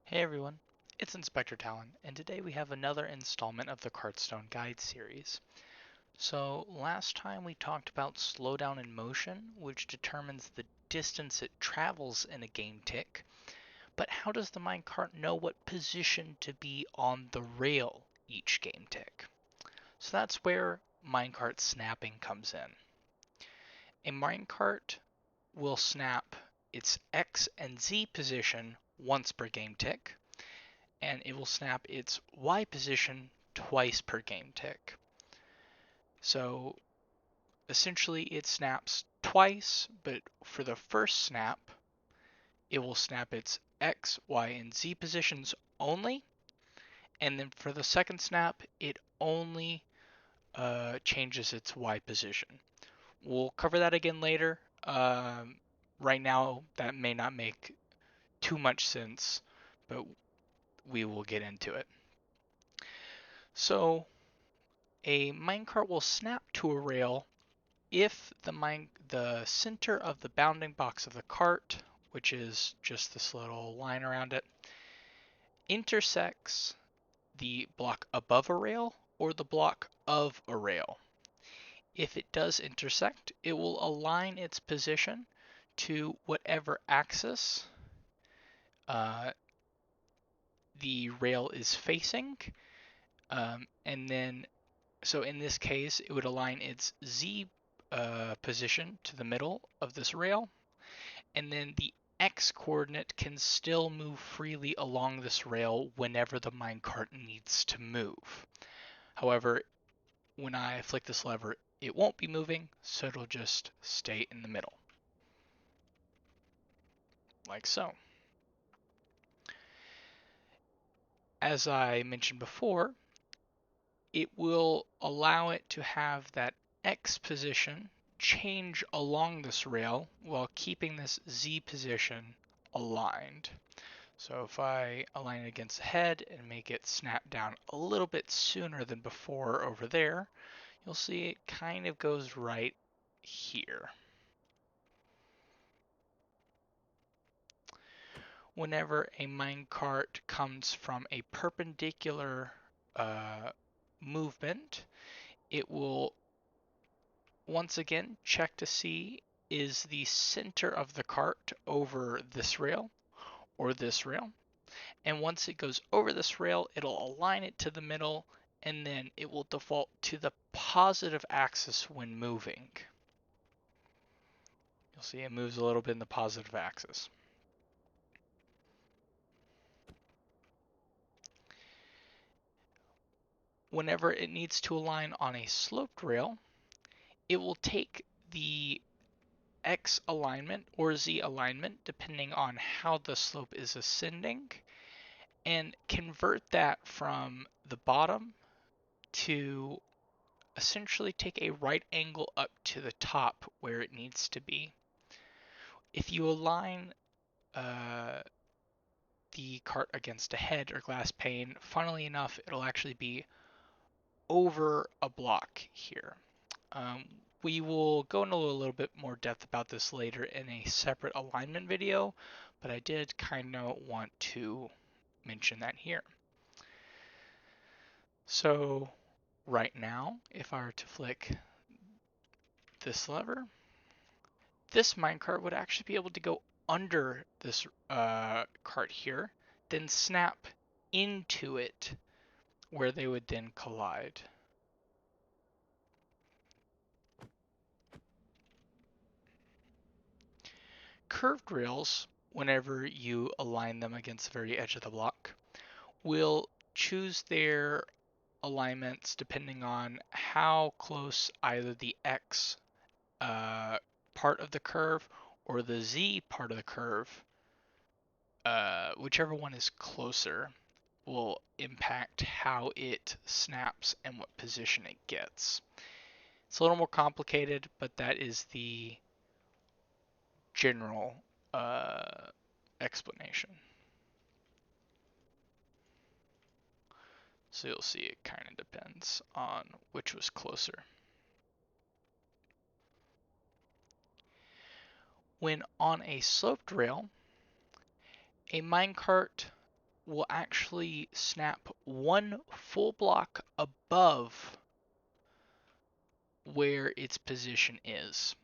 Hey everyone, it's Inspector Talon, and today we have another installment of the Cartstone Guide series. So, last time we talked about slowdown in motion, which determines the distance it travels in a game tick, but how does the minecart know what position to be on the rail each game tick? So that's where minecart snapping comes in. A minecart will snap its X and Z position once per game tick, and it will snap its Y position twice per game tick. So essentially it snaps twice, but for the first snap, it will snap its X, Y, and Z positions only, and then for the second snap, it only changes its Y position. We'll cover that again later. Right now, that may not make too much sense, but we will get into it. So a minecart will snap to a rail if the center of the bounding box of the cart, which is just this little line around it, intersects the block above a rail or the block of a rail. If it does intersect, it will align its position to whatever axis uh, the rail is facing, and then so in this case, it would align its Z position to the middle of this rail, and then the X coordinate can still move freely along this rail whenever the minecart needs to move. However, when I flick this lever, it won't be moving, so it'll just stay in the middle, like so. As I mentioned before, it will allow it to have that X position change along this rail while keeping this Z position aligned. So if I align it against the head and make it snap down a little bit sooner than before over there, you'll see it kind of goes right here. Whenever a minecart comes from a perpendicular movement, it will once again check to see is the center of the cart over this rail or this rail. And once it goes over this rail, it'll align it to the middle, and then it will default to the positive axis when moving. You'll see it moves a little bit in the positive axis. Whenever it needs to align on a sloped rail, it will take the X alignment or Z alignment, depending on how the slope is ascending, and convert that from the bottom to essentially take a right angle up to the top where it needs to be. If you align the cart against a head or glass pane, funnily enough, it'll actually be over a block here. We will go into a little bit more depth about this later in a separate alignment video, but I did kind of want to mention that here. So right now, if I were to flick this lever, this minecart would actually be able to go under this cart here, then snap into it where they would then collide. Curved rails, whenever you align them against the very edge of the block, will choose their alignments depending on how close either the X part of the curve or the Z part of the curve, whichever one is closer, will impact how it snaps and what position it gets. It's a little more complicated, but that is the general explanation. So you'll see it kind of depends on which was closer. When on a sloped rail, a minecart will actually snap one full block above where its position is.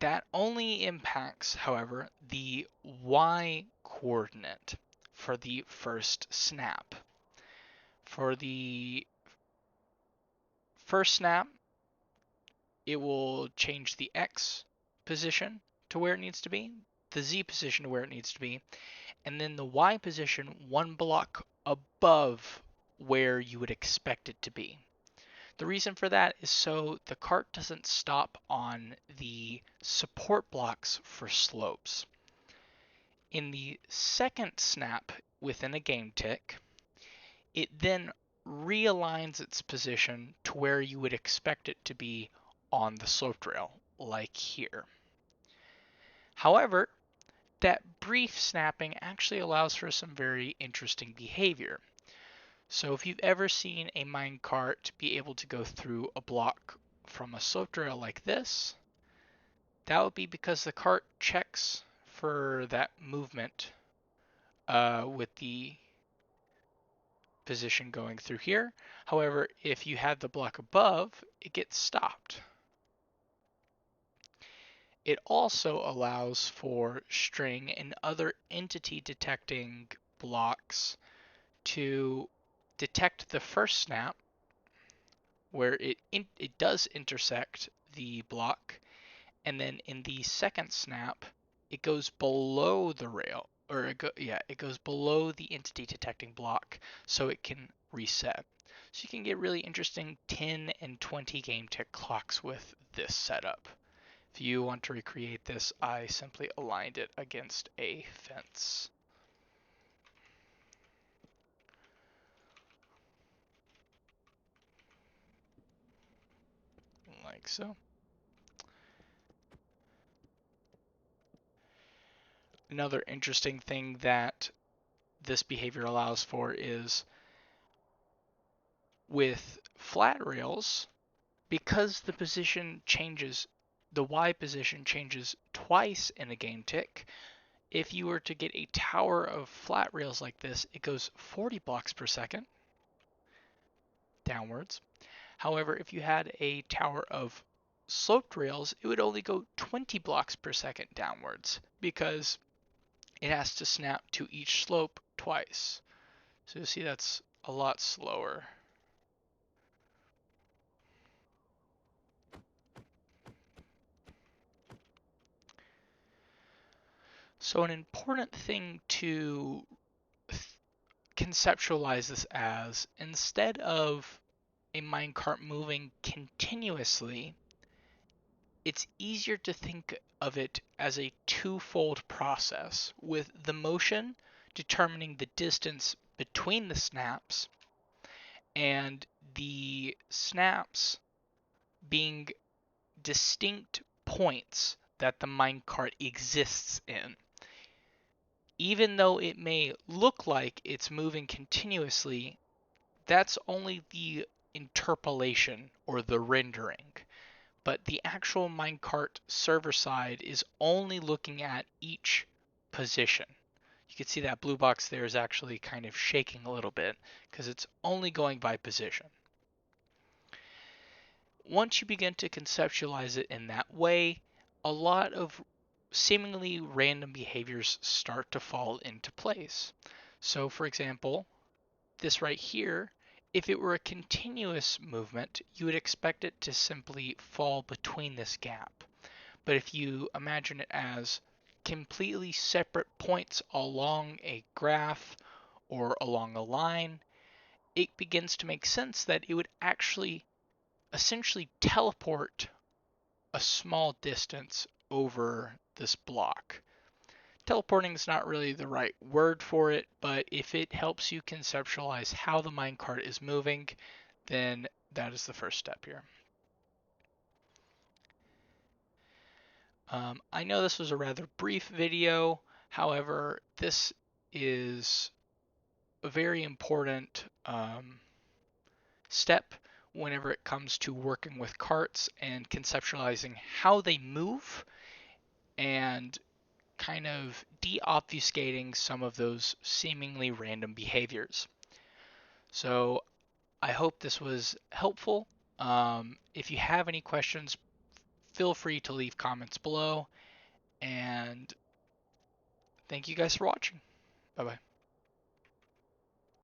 That only impacts, however, the Y coordinate for the first snap. For the first snap, it will change the X position to where it needs to be, the Z position to where it needs to be, and then the Y position one block above where you would expect it to be. The reason for that is so the cart doesn't stop on the support blocks for slopes. In the second snap within a game tick, it then realigns its position to where you would expect it to be on the slope rail, like here. However, that brief snapping actually allows for some very interesting behavior. So if you've ever seen a minecart be able to go through a block from a slope rail like this, that would be because the cart checks for that movement with the position going through here. However, if you have the block above, it gets stopped. It also allows for string and other entity detecting blocks to detect the first snap where it does intersect the block, and then in the second snap it goes below the rail, or it goes below the entity detecting block so it can reset. So you can get really interesting 10 and 20 game tick clocks with this setup. If you want to recreate this, I simply aligned it against a fence. Like so. Another interesting thing that this behavior allows for is with flat rails, because the position changes, the Y position changes twice in a game tick. If you were to get a tower of flat rails like this, it goes 40 blocks per second downwards. However, if you had a tower of sloped rails, it would only go 20 blocks per second downwards because it has to snap to each slope twice. So you'll see that's a lot slower. So an important thing to conceptualize this as, instead of a minecart moving continuously, it's easier to think of it as a twofold process, with the motion determining the distance between the snaps and the snaps being distinct points that the minecart exists in. Even though it may look like it's moving continuously, that's only the interpolation or the rendering. But the actual minecart server side is only looking at each position. You can see that blue box there is actually kind of shaking a little bit because it's only going by position. Once you begin to conceptualize it in that way, a lot of seemingly random behaviors start to fall into place. So for example, this right here, if it were a continuous movement, you would expect it to simply fall between this gap. But if you imagine it as completely separate points along a graph or along a line, it begins to make sense that it would actually essentially teleport a small distance over this block. Teleporting is not really the right word for it, but if it helps you conceptualize how the minecart is moving, then that is the first step here. I know this was a rather brief video, however, this is a very important step whenever it comes to working with carts and conceptualizing how they move and kind of de-obfuscating some of those seemingly random behaviors. So I hope this was helpful. If you have any questions, feel free to leave comments below. And thank you guys for watching. Bye bye.